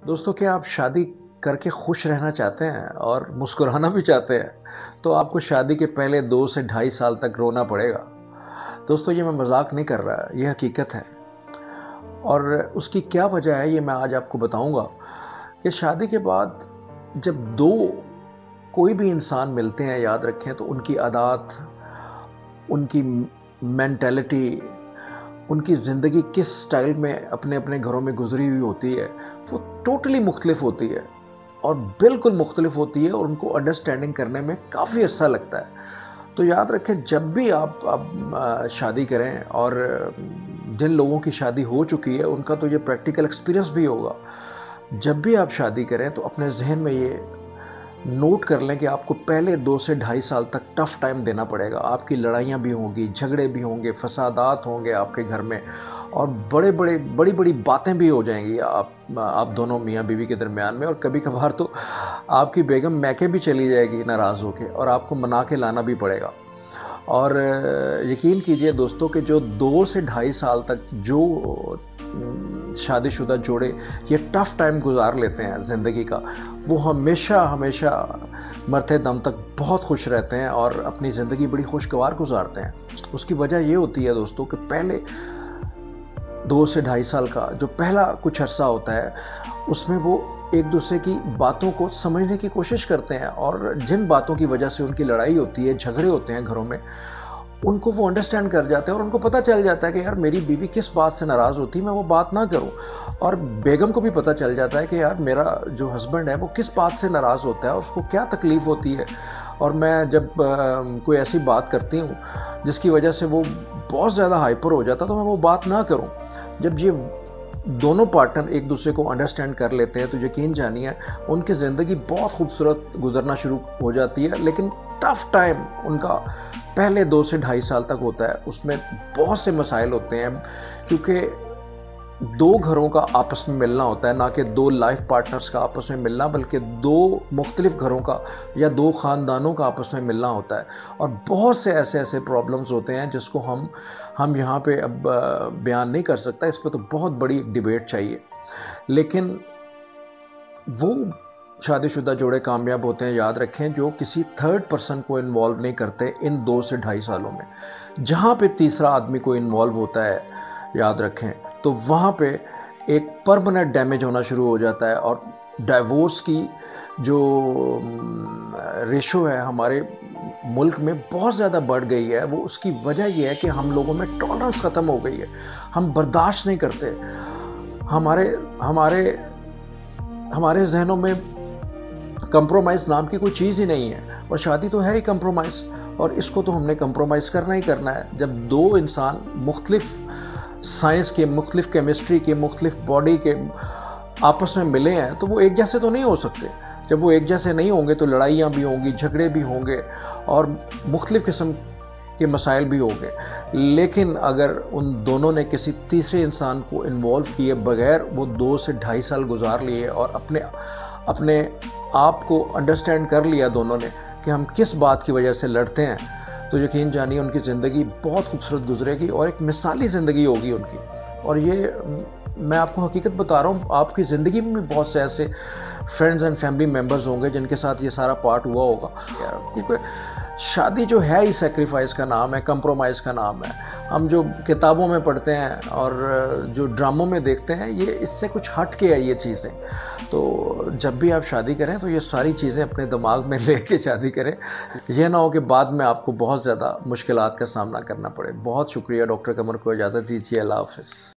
दोस्तों, क्या आप शादी करके खुश रहना चाहते हैं और मुस्कुराना भी चाहते हैं? तो आपको शादी के पहले 2 से ढाई साल तक रोना पड़ेगा। दोस्तों, ये मैं मज़ाक नहीं कर रहा, ये हकीकत है। और उसकी क्या वजह है, ये मैं आज आपको बताऊँगा कि शादी के बाद जब 2 कोई भी इंसान मिलते हैं, याद रखें, तो उनकी आदत, उनकी मेंटालिटी, उनकी ज़िंदगी किस स्टाइल में अपने-अपने घरों में गुज़री हुई होती है, वो टोटली मुख्तलिफ होती है और बिल्कुल मुख्तलिफ होती है और उनको अंडरस्टैंडिंग करने में काफ़ी अर्सा लगता है। तो याद रखें, जब भी आप शादी करें, और जिन लोगों की शादी हो चुकी है उनका तो ये प्रैक्टिकल एक्सपीरियंस भी होगा। जब भी आप शादी करें तो अपने ज़हन में ये नोट कर लें कि आपको पहले 2 से ढाई साल तक टफ़ टाइम देना पड़ेगा। आपकी लड़ाइयाँ भी होंगी, झगड़े भी होंगे, फ़सादात होंगे आपके घर में, और बड़ी-बड़ी बातें भी हो जाएँगी आप दोनों मियाँ-बीवी के दरमियान में, और कभी-कभार तो आपकी बेगम मैके भी चली जाएगी नाराज़ होके, और आपको मना के लाना भी पड़ेगा। और यकीन कीजिए दोस्तों कि जो 2 से ढाई साल तक जो शादीशुदा जोड़े ये टफ़ टाइम गुज़ार लेते हैं ज़िंदगी का, वो हमेशा मरते दम तक बहुत खुश रहते हैं और अपनी ज़िंदगी बड़ी खुशगवार गुज़ारते हैं। उसकी वजह ये होती है दोस्तों कि पहले 2 से ढाई साल का जो पहला कुछ अरसा होता है, उसमें वो एक-दूसरे की बातों को समझने की कोशिश करते हैं, और जिन बातों की वजह से उनकी लड़ाई होती है, झगड़े होते हैं घरों में, उनको वो अंडरस्टैंड कर जाते हैं और उनको पता चल जाता है कि यार मेरी बीवी किस बात से नाराज़ होती है, मैं वो बात ना करूं। और बेगम को भी पता चल जाता है कि यार मेरा जो हस्बैंड है वो किस बात से नाराज़ होता है और उसको क्या तकलीफ़ होती है, और मैं जब कोई ऐसी बात करती हूँ जिसकी वजह से वो बहुत ज़्यादा हाइपर हो जाता है, तो मैं वो बात ना करूँ। जब ये दोनों पार्टनर एक दूसरे को अंडरस्टैंड कर लेते हैं तो यकीन जानिए उनकी ज़िंदगी बहुत खूबसूरत गुजरना शुरू हो जाती है। लेकिन टफ़ टाइम उनका पहले 2 से ढाई साल तक होता है, उसमें बहुत से मसाइल होते हैं, क्योंकि 2 घरों का आपस में मिलना होता है, ना कि 2 लाइफ पार्टनर्स का आपस में मिलना, बल्कि 2 मुख्तलिफ घरों का या 2 ख़ानदानों का आपस में मिलना होता है। और बहुत से ऐसे प्रॉब्लम्स होते हैं जिसको हम यहाँ पे अब बयान नहीं कर सकता, इस पे तो बहुत बड़ी डिबेट चाहिए। लेकिन वो शादीशुदा जोड़े कामयाब होते हैं, याद रखें, जो किसी थर्ड पर्सन को इन्वॉल्व नहीं करते इन 2 से ढाई सालों में। जहाँ पे तीसरा आदमी को इन्वॉल्व होता है, याद रखें, तो वहाँ पे एक परमानेंट डैमेज होना शुरू हो जाता है, और डाइवोर्स की जो रेशो है हमारे मुल्क में बहुत ज़्यादा बढ़ गई है। वो उसकी वजह ये है कि हम लोगों में टॉलरेंस ख़त्म हो गई है, हम बर्दाश्त नहीं करते। हमारे हमारे हमारे जहनों में कंप्रोमाइज़ नाम की कोई चीज़ ही नहीं है, और शादी तो है ही कंप्रोमाइज़, और इसको तो हमने कंप्रोमाइज़ करना ही करना है। जब 2 इंसान मुख्तलिफ साइंस के, मुख्तलिफ केमिस्ट्री के, मुख्तलिफ बॉडी के आपस में मिले हैं, तो वो एक जैसे तो नहीं हो सकते। जब वो एक जैसे नहीं होंगे तो लड़ाइयाँ भी होंगी, झगड़े भी होंगे, और मुख्तलिफ किस्म के मसाइल भी होंगे। लेकिन अगर उन दोनों ने किसी तीसरे इंसान को इन्वॉल्व किए बगैर वो 2 से ढाई साल गुजार लिए और अपने आप को अंडरस्टैंड कर लिया दोनों ने कि हम किस बात की वजह से लड़ते हैं, तो यकीन जानिए उनकी ज़िंदगी बहुत खूबसूरत गुजरेगी और एक मिसाली ज़िंदगी होगी उनकी। और ये मैं आपको हकीकत बता रहा हूँ, आपकी ज़िंदगी में भी बहुत से ऐसे फ्रेंड्स एंड फैमिली मेम्बर्स होंगे जिनके साथ ये सारा पार्ट हुआ होगा। क्योंकि शादी जो है ही सेक्रीफाइस का नाम है, कंप्रोमाइज़ का नाम है। हम जो किताबों में पढ़ते हैं और जो ड्रामों में देखते हैं, ये इससे कुछ हट के है ये चीज़ें। तो जब भी आप शादी करें तो ये सारी चीज़ें अपने दिमाग में लेके शादी करें। ये ना हो कि बाद में आपको बहुत ज़्यादा मुश्किलात का सामना करना पड़े। बहुत शुक्रिया डॉक्टर कमर को इजाज़त दीजिए। अल्लाह हाफ़िज़।